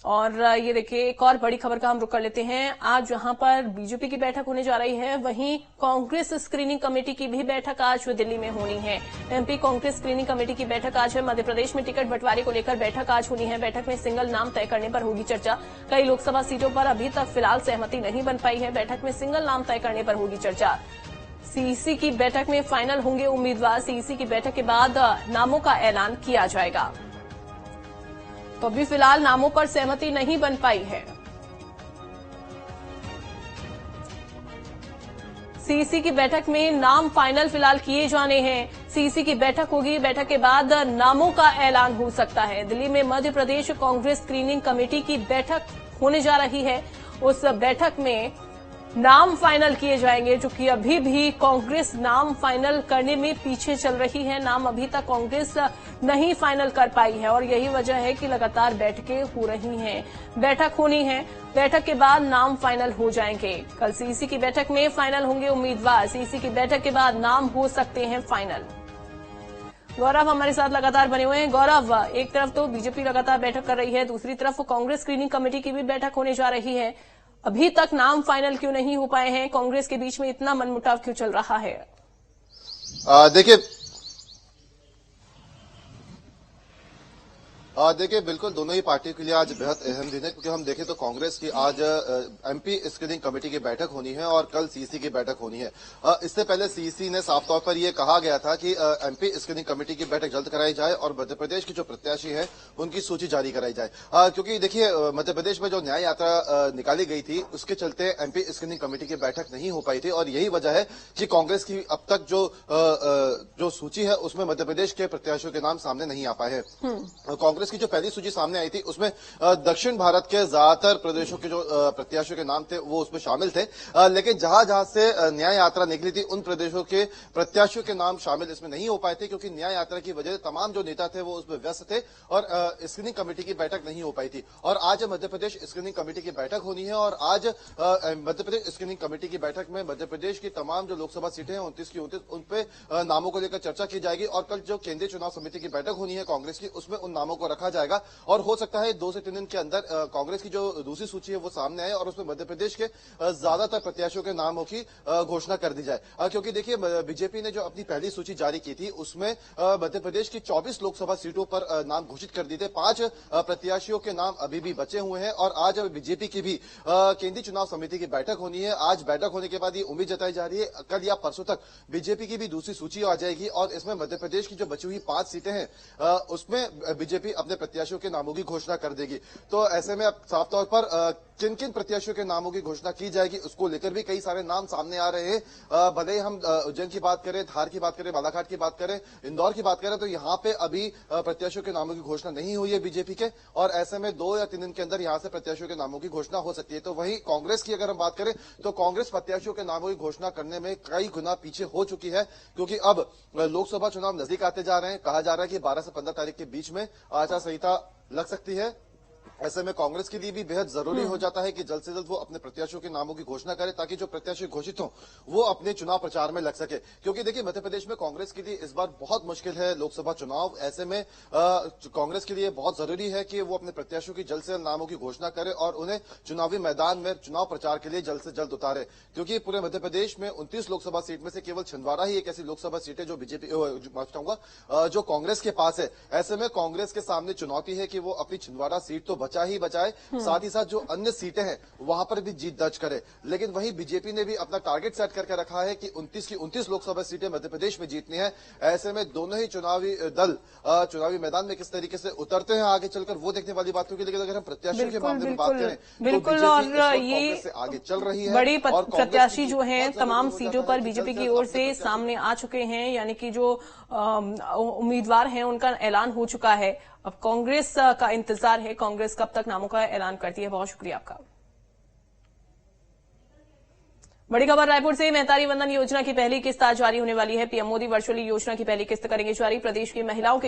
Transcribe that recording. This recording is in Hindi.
और ये देखिए एक और बड़ी खबर का हम रुख कर लेते हैं। आज जहां पर बीजेपी की बैठक होने जा रही है, वहीं कांग्रेस स्क्रीनिंग कमेटी की भी बैठक आज दिल्ली में होनी है। एमपी कांग्रेस स्क्रीनिंग कमेटी की बैठक आज है। मध्य प्रदेश में टिकट बंटवारे को लेकर बैठक आज होनी है। बैठक में सिंगल नाम तय करने पर होगी चर्चा। कई लोकसभा सीटों पर अभी तक फिलहाल सहमति नहीं बन पाई है। बैठक में सिंगल नाम तय करने पर होगी चर्चा। सीईसी की बैठक में फाइनल होंगे उम्मीदवार। सीईसी की बैठक के बाद नामों का ऐलान किया जाएगा। तो अभी फिलहाल नामों पर सहमति नहीं बन पाई है। सीईसी की बैठक में नाम फाइनल फिलहाल किए जाने हैं। सीईसी की बैठक होगी। बैठक के बाद नामों का ऐलान हो सकता है। दिल्ली में मध्य प्रदेश कांग्रेस स्क्रीनिंग कमेटी की बैठक होने जा रही है। उस बैठक में नाम फाइनल किए जाएंगे, जो कि अभी भी कांग्रेस नाम फाइनल करने में पीछे चल रही है। नाम अभी तक कांग्रेस नहीं फाइनल कर पाई है और यही वजह है कि लगातार बैठकें हो रही हैं। बैठक होनी है, बैठक के बाद नाम फाइनल हो जाएंगे। कल सीईसी की बैठक में फाइनल होंगे उम्मीदवार। सीईसी की बैठक के बाद नाम हो सकते हैं फाइनल। गौरव हमारे साथ लगातार बने हुए हैं। गौरव, एक तरफ तो बीजेपी लगातार बैठक कर रही है, दूसरी तरफ कांग्रेस स्क्रीनिंग कमेटी की भी बैठक होने जा रही है। अभी तक नाम फाइनल क्यों नहीं हो पाए हैं? कांग्रेस के बीच में इतना मनमुटाव क्यों चल रहा है? देखिए बिल्कुल दोनों ही पार्टियों के लिए आज बेहद अहम दिन है, क्योंकि हम देखें तो कांग्रेस की आज एमपी स्क्रीनिंग कमेटी की बैठक होनी है और कल सीईसी की बैठक होनी है। इससे पहले सीईसी ने साफ तौर पर यह कहा गया था कि एमपी स्क्रीनिंग कमेटी की बैठक जल्द कराई जाए और मध्य प्रदेश के जो प्रत्याशी हैं उनकी सूची जारी कराई जाए। क्योंकि देखिए मध्य प्रदेश में जो न्याय यात्रा निकाली गई थी उसके चलते एमपी स्क्रीनिंग कमेटी की बैठक नहीं हो पाई थी और यही वजह है कि कांग्रेस की अब तक जो सूची है उसमें मध्य प्रदेश के प्रत्याशियों के नाम सामने नहीं आ पाए हैं। कांग्रेस की जो पहली सूची सामने आई थी उसमें दक्षिण भारत के ज्यादातर प्रदेशों के जो प्रत्याशियों के नाम थे वो उसमें शामिल थे, लेकिन जहां जहां से न्याय यात्रा निकली थी उन प्रदेशों के प्रत्याशियों के नाम शामिल इसमें नहीं हो पाए थे, क्योंकि न्याय यात्रा की वजह से तमाम जो नेता थे वो उसमें व्यस्त थे और स्क्रीनिंग कमेटी की बैठक नहीं हो पाई थी। और आज मध्य प्रदेश स्क्रीनिंग कमेटी की बैठक होनी है और आज मध्य प्रदेश स्क्रीनिंग कमेटी की बैठक में मध्य प्रदेश की तमाम जो लोकसभा सीटें हैं 29 की 29 उन पे नामों को लेकर चर्चा की जाएगी और कल जो केंद्रीय चुनाव समिति की बैठक होनी है कांग्रेस की उसमें उन नामों को रखा जाएगा और हो सकता है 2 से 3 दिन के अंदर कांग्रेस की जो दूसरी सूची है वो सामने आए और उसमें मध्य प्रदेश के ज्यादातर प्रत्याशियों के नामों की घोषणा कर दी जाए। क्योंकि देखिए बीजेपी ने जो अपनी पहली सूची जारी की थी उसमें मध्य प्रदेश की 24 लोकसभा सीटों पर नाम घोषित कर दिए थे। 5 प्रत्याशियों के नाम अभी भी बचे हुए हैं और आज बीजेपी की भी केंद्रीय चुनाव समिति की बैठक होनी है। आज बैठक होने के बाद ये उम्मीद जताई जा रही है कल या परसों तक बीजेपी की भी दूसरी सूची आ जाएगी और इसमें मध्य प्रदेश की जो बची हुई 5 सीटें हैं उसमें बीजेपी अपने प्रत्याशियों के नामों की घोषणा कर देगी। तो ऐसे में अब साफ तौर पर किन किन प्रत्याशियों के नामों की घोषणा की जाएगी उसको लेकर भी कई सारे नाम सामने आ रहे हैं। भले ही हम उज्जैन की बात करें, धार की बात करें, बालाघाट की बात करें, इंदौर की बात करें, तो यहाँ पे अभी प्रत्याशियों के नामों की घोषणा नहीं हुई है बीजेपी के और ऐसे में 2 या 3 दिन के अंदर यहाँ से प्रत्याशियों के नामों की घोषणा हो सकती है। तो वहीं कांग्रेस की अगर हम बात करें तो कांग्रेस प्रत्याशियों के नामों की घोषणा करने में कई गुना पीछे हो चुकी है, क्योंकि अब लोकसभा चुनाव नजदीक आते जा रहे हैं। कहा जा रहा है कि 12 से 15 तारीख के बीच में आचार संहिता लग सकती है। ऐसे में कांग्रेस के लिए भी बेहद जरूरी हो जाता है कि जल्द से जल्द वो अपने प्रत्याशियों के नामों की घोषणा करे ताकि जो प्रत्याशी घोषित हो वो अपने चुनाव प्रचार में लग सके। क्योंकि देखिए मध्य प्रदेश में कांग्रेस के लिए इस बार बहुत मुश्किल है लोकसभा चुनाव। ऐसे में कांग्रेस के लिए बहुत जरूरी है कि वो अपने प्रत्याशियों की जल्द से जल्द नामों की घोषणा करे और उन्हें चुनावी मैदान में चुनाव प्रचार के लिए जल्द से जल्द उतारे, क्योंकि पूरे मध्य प्रदेश में 29 लोकसभा सीट में से केवल छिंदवाड़ा ही एक ऐसी लोकसभा सीट है जो बीजेपी जो कांग्रेस के पास है। ऐसे में कांग्रेस के सामने चुनौती है कि वो अपनी छिंदवाड़ा सीट तो बचाए, साथ ही साथ जो अन्य सीटें हैं वहां पर भी जीत दर्ज करे। लेकिन वहीं बीजेपी ने भी अपना टारगेट सेट करके रखा है कि 29 की 29 लोकसभा सीटें मध्य प्रदेश में जीतनी है। ऐसे में दोनों ही चुनावी दल चुनावी मैदान में किस तरीके से उतरते हैं आगे चलकर वो देखने वाली बात होगी। लेकिन अगर हम प्रत्याशियों के मामले में बात करें बिल्कुल, तो और ये आगे चल रही है। बड़ी प्रत्याशी जो हैं तमाम सीटों पर बीजेपी की ओर से सामने आ चुके हैं, यानी कि जो उम्मीदवार हैं उनका ऐलान हो चुका है। अब कांग्रेस का इंतजार है, कांग्रेस कब तक नामों का ऐलान करती है। बहुत शुक्रिया आपका। बड़ी खबर रायपुर से, महतारी वंदन योजना की पहली किस्त आज जारी होने वाली है। पीएम मोदी वर्चुअली योजना की पहली किस्त करेंगे जारी। प्रदेश की महिलाओं के